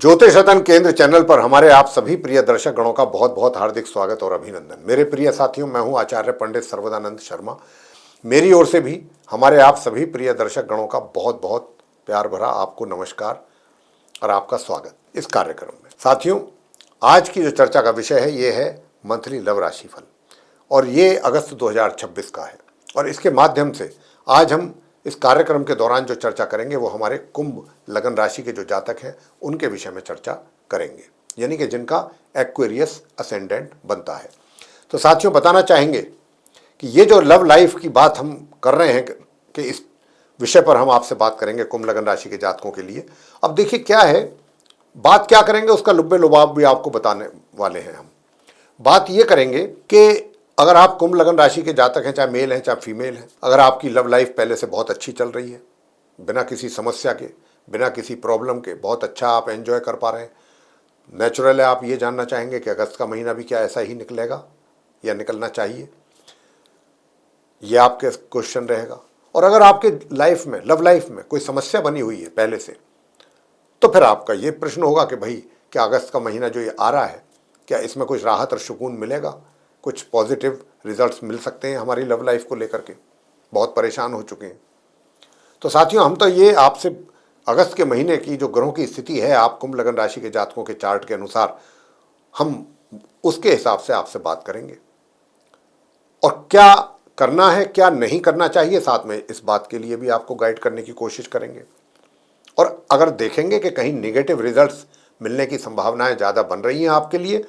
ज्योतिष रतन केंद्र चैनल पर हमारे आप सभी प्रिय दर्शक गणों का बहुत बहुत हार्दिक स्वागत और अभिनंदन। मेरे प्रिय साथियों, मैं हूं आचार्य पंडित सर्वदानंद शर्मा। मेरी ओर से भी हमारे आप सभी प्रिय दर्शक गणों का बहुत बहुत प्यार भरा आपको नमस्कार और आपका स्वागत इस कार्यक्रम में। साथियों, आज की जो चर्चा का विषय है ये है मंथली लव राशिफल और ये अगस्त 2026 का है। और इसके माध्यम से आज हम इस कार्यक्रम के दौरान जो चर्चा करेंगे वो हमारे कुंभ लगन राशि के जो जातक हैं उनके विषय में चर्चा करेंगे, यानी कि जिनका एक्वेरियस असेंडेंट बनता है। तो साथियों, बताना चाहेंगे कि ये जो लव लाइफ की बात हम कर रहे हैं कि इस विषय पर हम आपसे बात करेंगे कुंभ लगन राशि के जातकों के लिए। अब देखिए क्या है, बात क्या करेंगे उसका लुब्बे लुभाव भी आपको बताने वाले हैं। हम बात ये करेंगे कि अगर आप कुंभ लगन राशि के जातक हैं, चाहे मेल हैं चाहे फीमेल हैं, अगर आपकी लव लाइफ पहले से बहुत अच्छी चल रही है, बिना किसी समस्या के, बिना किसी प्रॉब्लम के बहुत अच्छा आप एंजॉय कर पा रहे हैं, नेचुरल है, आप ये जानना चाहेंगे कि अगस्त का महीना भी क्या ऐसा ही निकलेगा या निकलना चाहिए, ये आपके क्वेश्चन रहेगा। और अगर आपके लाइफ में, लव लाइफ में कोई समस्या बनी हुई है पहले से, तो फिर आपका ये प्रश्न होगा कि भाई क्या अगस्त का महीना जो ये आ रहा है, क्या इसमें कुछ राहत और सुकून मिलेगा, कुछ पॉजिटिव रिजल्ट्स मिल सकते हैं हमारी लव लाइफ को लेकर के, बहुत परेशान हो चुके हैं। तो साथियों, हम तो ये आपसे अगस्त के महीने की जो ग्रहों की स्थिति है आप कुंभ लगन राशि के जातकों के चार्ट के अनुसार, हम उसके हिसाब से आपसे बात करेंगे और क्या करना है क्या नहीं करना चाहिए, साथ में इस बात के लिए भी आपको गाइड करने की कोशिश करेंगे। और अगर देखेंगे कि कहीं नेगेटिव रिजल्ट्स मिलने की संभावनाएं ज़्यादा बन रही हैं आपके लिए,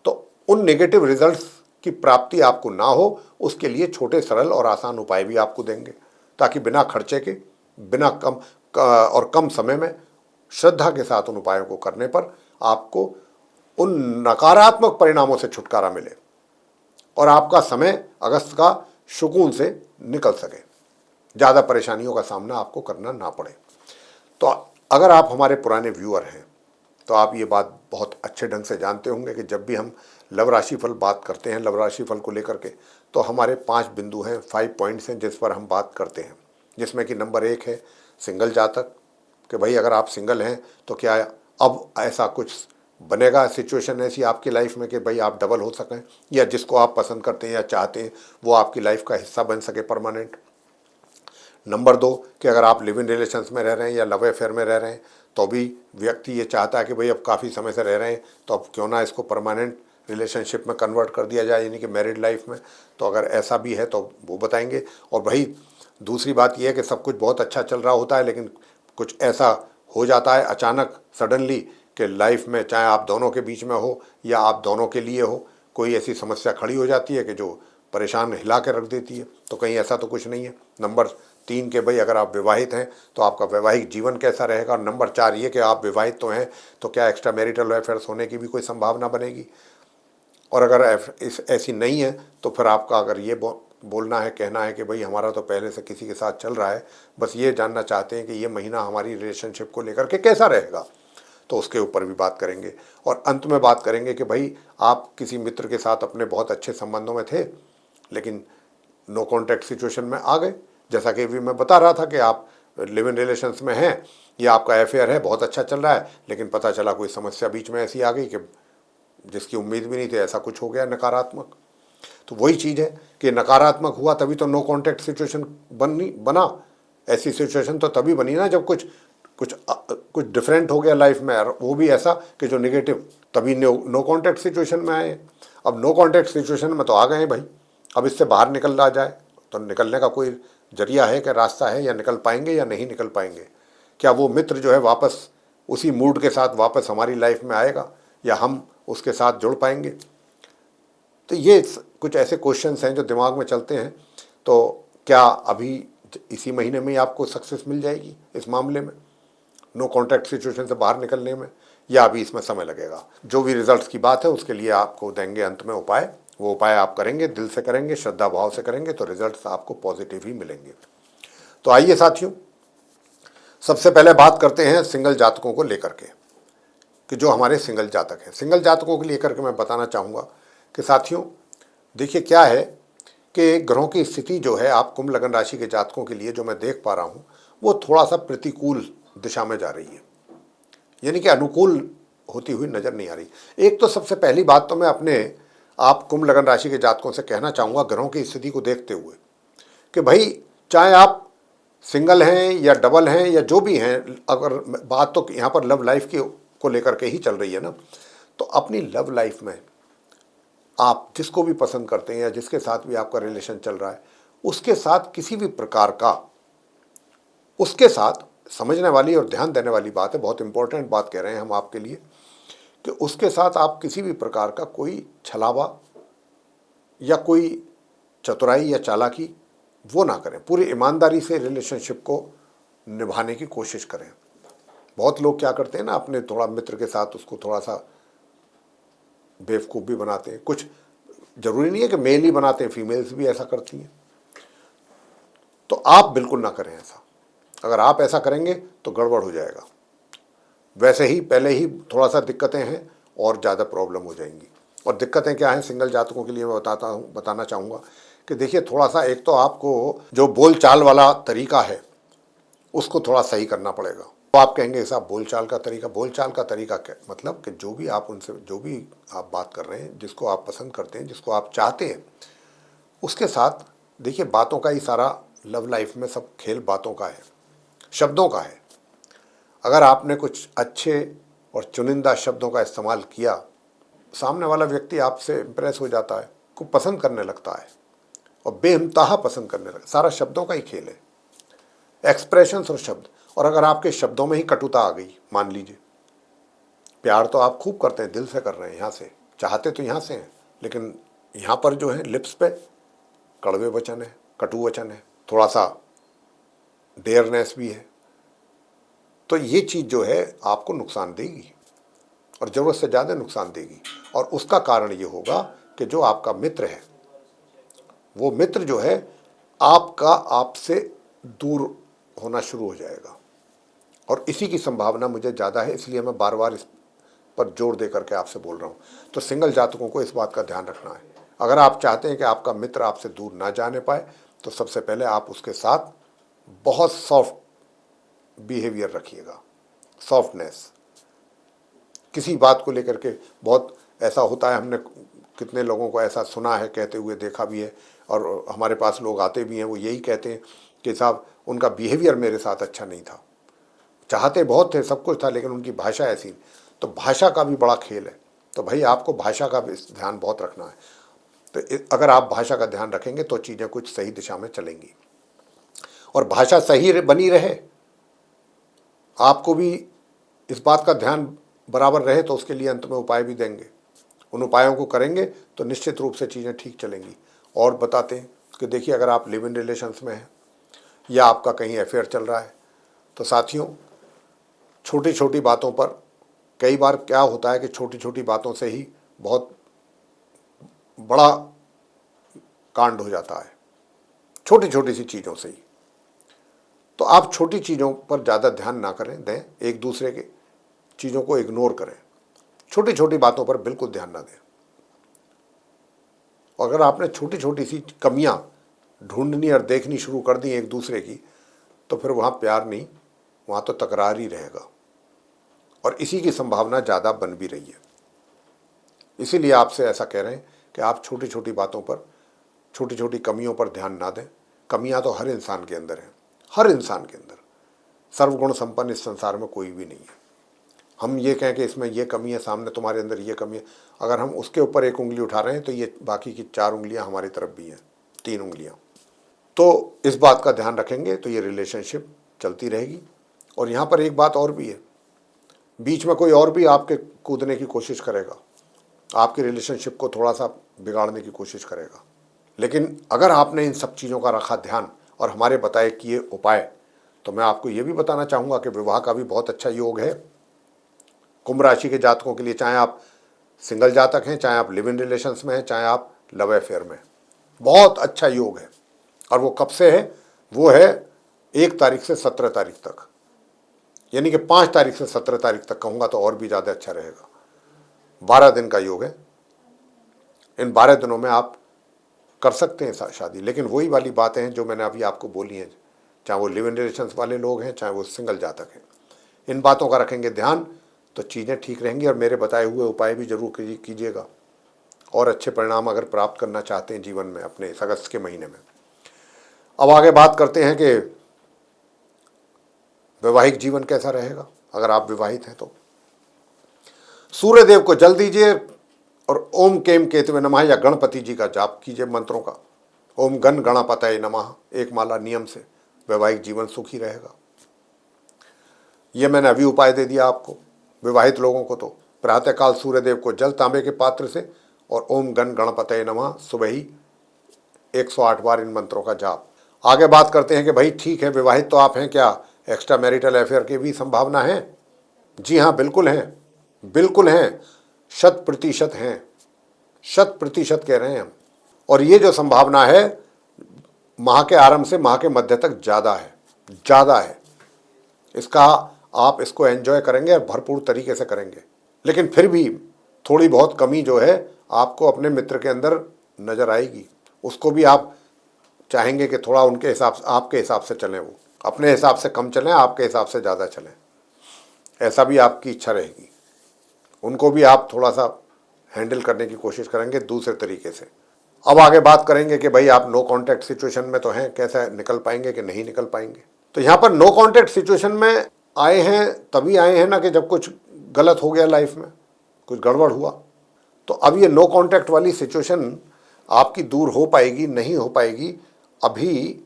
तो उन नेगेटिव रिजल्ट्स की प्राप्ति आपको ना हो, उसके लिए छोटे सरल और आसान उपाय भी आपको देंगे, ताकि बिना खर्चे के, बिना कम समय में श्रद्धा के साथ उन उपायों को करने पर आपको उन नकारात्मक परिणामों से छुटकारा मिले और आपका समय अगस्त का सुकून से निकल सके, ज़्यादा परेशानियों का सामना आपको करना ना पड़े। तो अगर आप हमारे पुराने व्यूअर हैं तो आप ये बात बहुत अच्छे ढंग से जानते होंगे कि जब भी हम लव राशिफल बात करते हैं, लव राशिफल को लेकर के, तो हमारे 5 बिंदु हैं, 5 पॉइंट्स हैं जिस पर हम बात करते हैं, जिसमें कि नंबर 1 है सिंगल जातक, कि भाई अगर आप सिंगल हैं तो क्या अब ऐसा कुछ बनेगा, सिचुएशन ऐसी आपकी लाइफ में कि भाई आप डबल हो सकें, या जिसको आप पसंद करते हैं या चाहते हैं वो आपकी लाइफ का हिस्सा बन सके परमानेंट। नंबर 2 कि अगर आप लिव इन रिलेशंस में रह रहे हैं या लव अफेयर में रह रहे हैं तो भी व्यक्ति ये चाहता है कि भाई अब काफ़ी समय से रह रहे हैं तो अब क्यों ना इसको परमानेंट रिलेशनशिप में कन्वर्ट कर दिया जाए, यानी कि मैरिड लाइफ में। तो अगर ऐसा भी है तो वो बताएंगे। और भाई दूसरी बात यह है कि सब कुछ बहुत अच्छा चल रहा होता है लेकिन कुछ ऐसा हो जाता है अचानक सडनली कि लाइफ में, चाहे आप दोनों के बीच में हो या आप दोनों के लिए हो, कोई ऐसी समस्या खड़ी हो जाती है कि जो परेशान हिला के रख देती है। तो कहीं ऐसा तो कुछ नहीं है। नंबर 3 के भाई अगर आप विवाहित हैं तो आपका वैवाहिक जीवन कैसा रहेगा। और नंबर 4 ये कि आप विवाहित तो हैं तो क्या एक्स्ट्रा मैरिटल अफेयर्स होने की भी कोई संभावना बनेगी। और अगर ऐसी नहीं है तो फिर आपका अगर ये बोलना है, कहना है कि भाई हमारा तो पहले से किसी के साथ चल रहा है, बस ये जानना चाहते हैं कि ये महीना हमारी रिलेशनशिप को लेकर के कैसा रहेगा, तो उसके ऊपर भी बात करेंगे। और अंत में बात करेंगे कि भाई आप किसी मित्र के साथ अपने बहुत अच्छे संबंधों में थे लेकिन नो कॉन्टैक्ट सिचुएशन में आ गए, जैसा कि अभी मैं बता रहा था कि आप लिव इन रिलेशंस में हैं या आपका अफेयर है, बहुत अच्छा चल रहा है, लेकिन पता चला कोई समस्या बीच में ऐसी आ गई कि जिसकी उम्मीद भी नहीं थी, ऐसा कुछ हो गया नकारात्मक। तो वही चीज़ है कि नकारात्मक हुआ तभी तो नो कॉन्टैक्ट सिचुएशन बना। ऐसी सिचुएशन तो तभी बनी ना जब कुछ डिफरेंट हो गया लाइफ में, और वो भी ऐसा कि जो नेगेटिव, तभी नो कॉन्टैक्ट सिचुएशन में आए। अब नो कॉन्टैक्ट सिचुएशन में तो आ गए हैं भाई, अब इससे बाहर निकल रहा जाए तो निकलने का कोई जरिया है, क्या रास्ता है, या निकल पाएंगे या नहीं निकल पाएंगे। क्या वो मित्र जो है वापस उसी मूड के साथ वापस हमारी लाइफ में आएगा या हम उसके साथ जुड़ पाएंगे। तो ये कुछ ऐसे क्वेश्चंस हैं जो दिमाग में चलते हैं। तो क्या अभी इसी महीने में ही आपको सक्सेस मिल जाएगी इस मामले में, नो कॉन्टैक्ट सिचुएशन से बाहर निकलने में, या अभी इसमें समय लगेगा। जो भी रिजल्ट्स की बात है उसके लिए आपको देंगे अंत में उपाय। वो उपाय आप करेंगे, दिल से करेंगे, श्रद्धा भाव से करेंगे, तो रिजल्ट्स आपको पॉजिटिव ही मिलेंगे। तो आइए साथियों, सबसे पहले बात करते हैं सिंगल जातकों को लेकर के, कि जो हमारे सिंगल जातक हैं। सिंगल जातकों को लेकर के मैं बताना चाहूँगा कि साथियों देखिए क्या है कि ग्रहों की स्थिति जो है आप कुंभ लगन राशि के जातकों के लिए जो मैं देख पा रहा हूँ वो थोड़ा सा प्रतिकूल दिशा में जा रही है। यानी कि अनुकूल होती हुई नजर नहीं आ रही। एक तो सबसे पहली बात तो मैं अपने आप कुंभ लगन राशि के जातकों से कहना चाहूँगा, ग्रहों की स्थिति को देखते हुए, कि भाई चाहे आप सिंगल हैं या डबल हैं या जो भी हैं, अगर बात तो यहाँ पर लव लाइफ की को लेकर के ही चल रही है ना, तो अपनी लव लाइफ में आप जिसको भी पसंद करते हैं या जिसके साथ भी आपका रिलेशन चल रहा है, उसके साथ किसी भी प्रकार का, उसके साथ समझने वाली और ध्यान देने वाली बात है, बहुत इंपॉर्टेंट बात कह रहे हैं हम आपके लिए, कि उसके साथ आप किसी भी प्रकार का कोई छलावा या कोई चतुराई या चालाकी वो ना करें। पूरी ईमानदारी से रिलेशनशिप को निभाने की कोशिश करें। बहुत लोग क्या करते हैं ना, अपने थोड़ा मित्र के साथ उसको थोड़ा सा बेवकूफ़ भी बनाते हैं। कुछ जरूरी नहीं है कि मेल ही बनाते हैं, फीमेल्स भी ऐसा करती हैं। तो आप बिल्कुल ना करें ऐसा। अगर आप ऐसा करेंगे तो गड़बड़ हो जाएगा। वैसे ही पहले ही थोड़ा सा दिक्कतें हैं और ज़्यादा प्रॉब्लम हो जाएंगी। और दिक्कतें क्या हैं सिंगल जातकों के लिए, मैं बताना चाहूँगा कि देखिए, थोड़ा सा एक तो आपको जो बोल चाल वाला तरीका है उसको थोड़ा सही करना पड़ेगा। तो आप कहेंगे साहब बोल चाल का तरीका क्या मतलब, कि जो भी आप उनसे, जो भी आप बात कर रहे हैं, जिसको आप पसंद करते हैं, जिसको आप चाहते हैं, उसके साथ देखिए, बातों का ही सारा लव लाइफ में सब खेल बातों का है, शब्दों का है। अगर आपने कुछ अच्छे और चुनिंदा शब्दों का इस्तेमाल किया, सामने वाला व्यक्ति आपसे इम्प्रेस हो जाता है, को पसंद करने लगता है और बेइंतहा पसंद करने लगता है। सारा शब्दों का ही खेल है, एक्सप्रेशंस और शब्द। और अगर आपके शब्दों में ही कटुता आ गई, मान लीजिए, प्यार तो आप खूब करते हैं, दिल से कर रहे हैं, यहाँ से चाहते तो यहाँ से हैं, लेकिन यहाँ पर जो है लिप्स पे कड़वे वचन है, कटु वचन है, थोड़ा सा डेयरनेस भी है, तो ये चीज़ जो है आपको नुकसान देगी और ज़रूरत से ज़्यादा नुकसान देगी। और उसका कारण ये होगा कि जो आपका मित्र है, वो मित्र जो है आपका आपसे दूर होना शुरू हो जाएगा। और इसी की संभावना मुझे ज़्यादा है, इसलिए मैं बार बार इस पर जोर दे करके आपसे बोल रहा हूँ। तो सिंगल जातकों को इस बात का ध्यान रखना है। अगर आप चाहते हैं कि आपका मित्र आपसे दूर ना जाने पाए, तो सबसे पहले आप उसके साथ बहुत सॉफ्ट बिहेवियर रखिएगा, सॉफ्टनेस। किसी बात को लेकर के बहुत ऐसा होता है, हमने कितने लोगों को ऐसा सुना है कहते हुए, देखा भी है, और हमारे पास लोग आते भी हैं, वो यही कहते हैं कि साहब उनका बिहेवियर मेरे साथ अच्छा नहीं था, चाहते बहुत थे, सब कुछ था, लेकिन उनकी भाषा ऐसी। तो भाषा का भी बड़ा खेल है। तो भाई आपको भाषा का भी ध्यान बहुत रखना है। तो अगर आप भाषा का ध्यान रखेंगे तो चीज़ें कुछ सही दिशा में चलेंगी। और भाषा सही बनी रहे, आपको भी इस बात का ध्यान बराबर रहे, तो उसके लिए अंत में उपाय भी देंगे। उन उपायों को करेंगे तो निश्चित रूप से चीज़ें ठीक चलेंगी। और बताते हैं कि देखिए, अगर आप लिव इन रिलेशंस में हैं या आपका कहीं अफेयर चल रहा है, तो साथियों, छोटी छोटी बातों पर, कई बार क्या होता है कि छोटी छोटी बातों से ही बहुत बड़ा कांड हो जाता है, छोटी छोटी सी चीज़ों से ही। तो आप छोटी चीज़ों पर ज़्यादा ध्यान ना करें दें, एक दूसरे के चीज़ों को इग्नोर करें, छोटी छोटी बातों पर बिल्कुल ध्यान ना दें। और अगर आपने छोटी छोटी सी कमियां ढूंढनी और देखनी शुरू कर दी एक दूसरे की, तो फिर वहाँ प्यार नहीं, वहाँ तो तकरार ही रहेगा। और इसी की संभावना ज़्यादा बन भी रही है। इसीलिए आपसे ऐसा कह रहे हैं कि आप छोटी छोटी बातों पर, छोटी छोटी कमियों पर ध्यान ना दें। कमियां तो हर इंसान के अंदर हैं, हर इंसान के अंदर। सर्वगुण संपन्न इस संसार में कोई भी नहीं है। हम ये कहें कि इसमें ये कमी है, सामने तुम्हारे अंदर ये कमी है, अगर हम उसके ऊपर एक उंगली उठा रहे हैं तो ये बाकी की 4 उंगलियां हमारी तरफ भी हैं, 3 उंगलियां। तो इस बात का ध्यान रखेंगे तो ये रिलेशनशिप चलती रहेगी। और यहाँ पर एक बात और भी है, बीच में कोई और भी आपके कूदने की कोशिश करेगा, आपकी रिलेशनशिप को थोड़ा सा बिगाड़ने की कोशिश करेगा। लेकिन अगर आपने इन सब चीज़ों का रखा ध्यान और हमारे बताए किए उपाय, तो मैं आपको ये भी बताना चाहूँगा कि विवाह का भी बहुत अच्छा योग है कुंभ राशि के जातकों के लिए। चाहे आप सिंगल जातक हैं, चाहे आप लिव इन रिलेशंस में हैं, चाहे आप लव अफेयर में, बहुत अच्छा योग है। और वो कब से है? वो है 1 तारीख से 17 तारीख तक, यानी कि 5 तारीख से 17 तारीख तक कहूँगा तो और भी ज़्यादा अच्छा रहेगा। 12 दिन का योग है। इन 12 दिनों में आप कर सकते हैं शादी। लेकिन वही वाली बातें हैं जो मैंने अभी आपको बोली हैं, चाहे वो लिव इन रिलेशंस वाले लोग हैं, चाहे वो सिंगल जातक हैं। इन बातों का रखेंगे ध्यान तो चीज़ें ठीक रहेंगी और मेरे बताए हुए उपाय भी जरूर कीजिएगा और अच्छे परिणाम अगर प्राप्त करना चाहते हैं जीवन में अपने इस अगस्त के महीने में। अब आगे बात करते हैं कि वैवाहिक जीवन कैसा रहेगा अगर आप विवाहित हैं तो। सूर्य देव को जल दीजिए और ओम केम केतवे नमः या गणपति जी का जाप कीजिए मंत्रों का। ओम गण गणपतये नमः एक माला नियम से वैवाहिक जीवन सुखी रहेगा। ये मैंने अभी उपाय दे दिया आपको। विवाहित लोगों को तो प्रातःकाल सूर्य देव को जल तांबे के पात्र से और ओम गण गणपतये नमः सुबह ही 108 बार इन मंत्रों का जाप। आगे बात करते हैं कि भाई ठीक है विवाहित तो आप हैं, क्या एक्स्ट्रा मैरिटल अफेयर की भी संभावना है? जी हाँ, बिल्कुल हैं, बिल्कुल हैं, 100% हैं, 100% कह रहे हैं हम। और ये जो संभावना है माह के आरंभ से माह के मध्य तक ज़्यादा है, ज़्यादा है। इसका आप इसको एंजॉय करेंगे और भरपूर तरीके से करेंगे। लेकिन फिर भी थोड़ी बहुत कमी जो है आपको अपने मित्र के अंदर नज़र आएगी। उसको भी आप चाहेंगे कि थोड़ा उनके हिसाब से आपके हिसाब से चलें, वो अपने हिसाब से कम चलें, आपके हिसाब से ज़्यादा चलें, ऐसा भी आपकी इच्छा रहेगी। उनको भी आप थोड़ा सा हैंडल करने की कोशिश करेंगे दूसरे तरीके से। अब आगे बात करेंगे कि भाई आप नो कांटेक्ट सिचुएशन में तो हैं, कैसे निकल पाएंगे कि नहीं निकल पाएंगे। तो यहाँ पर नो कांटेक्ट सिचुएशन में आए हैं, तभी आए हैं ना कि जब कुछ गलत हो गया लाइफ में, कुछ गड़बड़ हुआ। तो अब ये नो कांटेक्ट वाली सिचुएशन आपकी दूर हो पाएगी नहीं हो पाएगी, अभी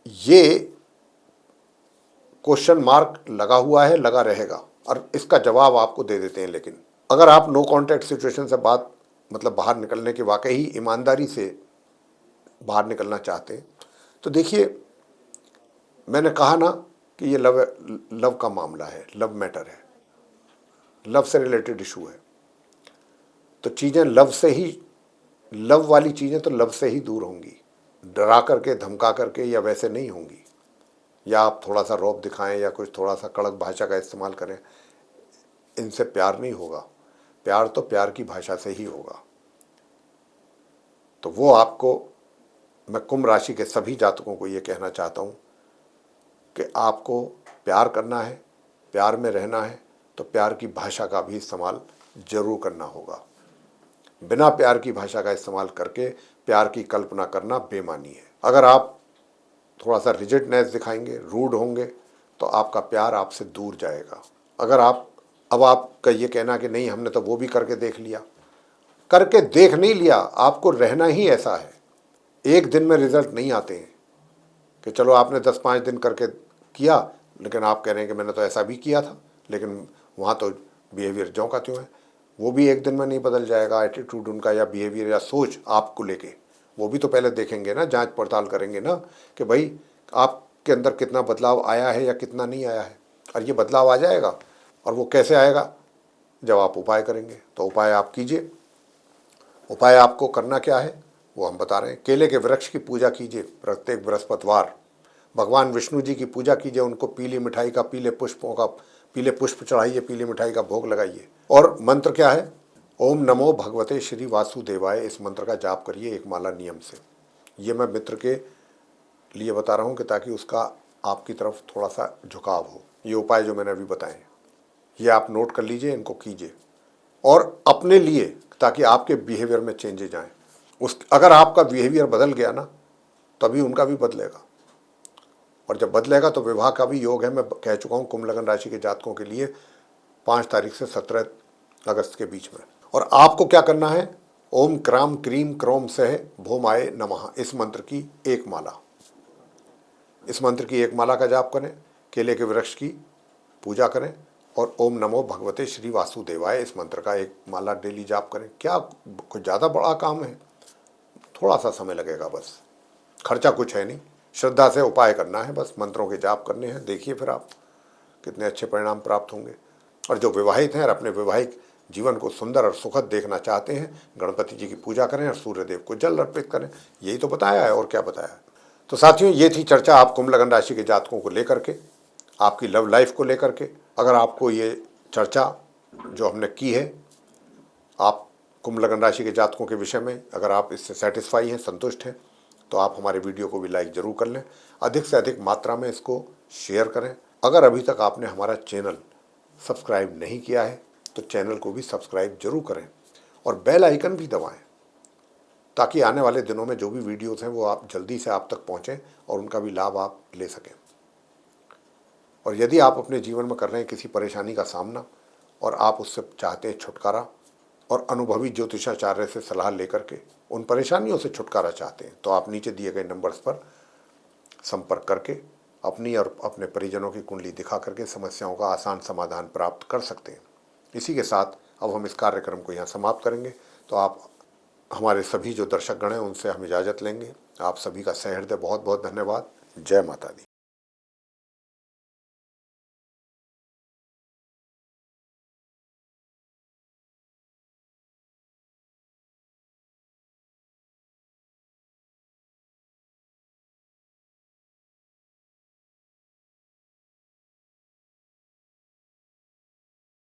ये क्वेश्चन मार्क लगा हुआ है, लगा रहेगा और इसका जवाब आपको दे देते हैं। लेकिन अगर आप नो कांटेक्ट सिचुएशन से बाहर निकलने की वाकई ही ईमानदारी से बाहर निकलना चाहते हैं तो देखिए, मैंने कहा ना कि ये लव का मामला है, लव मैटर है, लव से रिलेटेड इशू है। तो चीज़ें लव वाली चीज़ें तो लव से ही दूर होंगी, डरा करके धमका करके या वैसे नहीं होंगी, या आप थोड़ा सा रौब दिखाएं या कुछ थोड़ा सा कड़क भाषा का इस्तेमाल करें, इनसे प्यार नहीं होगा। प्यार तो प्यार की भाषा से ही होगा। तो वो आपको, मैं कुंभ राशि के सभी जातकों को ये कहना चाहता हूँ कि आपको प्यार करना है, प्यार में रहना है, तो प्यार की भाषा का भी इस्तेमाल जरूर करना होगा। बिना प्यार की भाषा का इस्तेमाल करके प्यार की कल्पना करना बेमानी है। अगर आप थोड़ा सा रिजिडनेस दिखाएंगे, रूड होंगे, तो आपका प्यार आपसे दूर जाएगा। अगर आपका ये कहना कि नहीं हमने तो वो भी करके देख लिया, करके देख नहीं लिया, आपको रहना ही ऐसा है। एक दिन में रिजल्ट नहीं आते हैं कि चलो आपने 10-5 दिन करके किया, लेकिन आप कह रहे हैं कि मैंने तो ऐसा भी किया था, लेकिन वहाँ तो बिहेवियर ज्यों का त्यों है। वो भी एक दिन में नहीं बदल जाएगा। एटीट्यूड उनका या बिहेवियर या सोच आपको लेके, वो भी तो पहले देखेंगे ना, जांच पड़ताल करेंगे ना कि भाई आपके अंदर कितना बदलाव आया है या कितना नहीं आया है। और ये बदलाव आ जाएगा, और वो कैसे आएगा, जब आप उपाय करेंगे। तो उपाय आप कीजिए। उपाय आपको करना क्या है वो हम बता रहे हैं। केले के वृक्ष की पूजा कीजिए प्रत्येक बृहस्पतिवार। भगवान विष्णु जी की पूजा कीजिए, उनको पीली मिठाई का, पीले पुष्प चढ़ाइए, पीली मिठाई का भोग लगाइए। और मंत्र क्या है, ओम नमो भगवते श्री वासुदेवाय, इस मंत्र का जाप करिए एक माला नियम से। ये मैं मित्र के लिए बता रहा हूँ कि ताकि उसका आपकी तरफ थोड़ा सा झुकाव हो। ये उपाय जो मैंने अभी बताए ये आप नोट कर लीजिए, इनको कीजिए और अपने लिए, ताकि आपके बिहेवियर में चेंजेज आएँ। अगर आपका बिहेवियर बदल गया ना, तभी उनका भी बदलेगा, और जब बदलेगा तो विवाह का भी योग है। मैं कह चुका हूँ कुंभ लग्न राशि के जातकों के लिए 5 तारीख से 17 अगस्त के बीच में। और आपको क्या करना है, ओम क्राम क्रीम क्रोम सह भौमाय नमः, इस मंत्र की एक माला का जाप करें, केले के वृक्ष की पूजा करें और ओम नमो भगवते श्री वासुदेवाय, इस मंत्र का एक माला डेली जाप करें। क्या कुछ ज़्यादा बड़ा काम है, थोड़ा सा समय लगेगा, बस खर्चा कुछ है नहीं। श्रद्धा से उपाय करना है, बस मंत्रों के जाप करने हैं। देखिए फिर आप कितने अच्छे परिणाम प्राप्त होंगे। और जो विवाहित हैं और अपने वैवाहिक जीवन को सुंदर और सुखद देखना चाहते हैं, गणपति जी की पूजा करें और सूर्य देव को जल अर्पित करें। यही तो बताया है, और क्या बताया है। तो साथियों, ये थी चर्चा आप कुंभ लग्न राशि के जातकों को लेकर के, आपकी लव लाइफ को लेकर के। अगर आपको ये चर्चा जो हमने की है, आप कुंभ लग्न राशि के जातकों के विषय में अगर आप इससे सेटिस्फाई हैं, संतुष्ट हैं, तो आप हमारे वीडियो को भी लाइक ज़रूर कर लें। अधिक से अधिक मात्रा में इसको शेयर करें। अगर अभी तक आपने हमारा चैनल सब्सक्राइब नहीं किया है तो चैनल को भी सब्सक्राइब जरूर करें और बेल आइकन भी दबाएं, ताकि आने वाले दिनों में जो भी वीडियोस हैं वो आप जल्दी से आप तक पहुंचें और उनका भी लाभ आप ले सकें। और यदि आप अपने जीवन में कर रहे हैं किसी परेशानी का सामना और आप उससे चाहते हैं छुटकारा और अनुभवी ज्योतिषाचार्य से सलाह लेकर के उन परेशानियों से छुटकारा चाहते हैं, तो आप नीचे दिए गए नंबर्स पर संपर्क करके अपनी और अपने परिजनों की कुंडली दिखा करके समस्याओं का आसान समाधान प्राप्त कर सकते हैं। इसी के साथ अब हम इस कार्यक्रम को यहाँ समाप्त करेंगे। तो आप हमारे सभी जो दर्शकगण हैं उनसे हम इजाज़त लेंगे। आप सभी का सहृदय बहुत बहुत धन्यवाद। जय माता दी।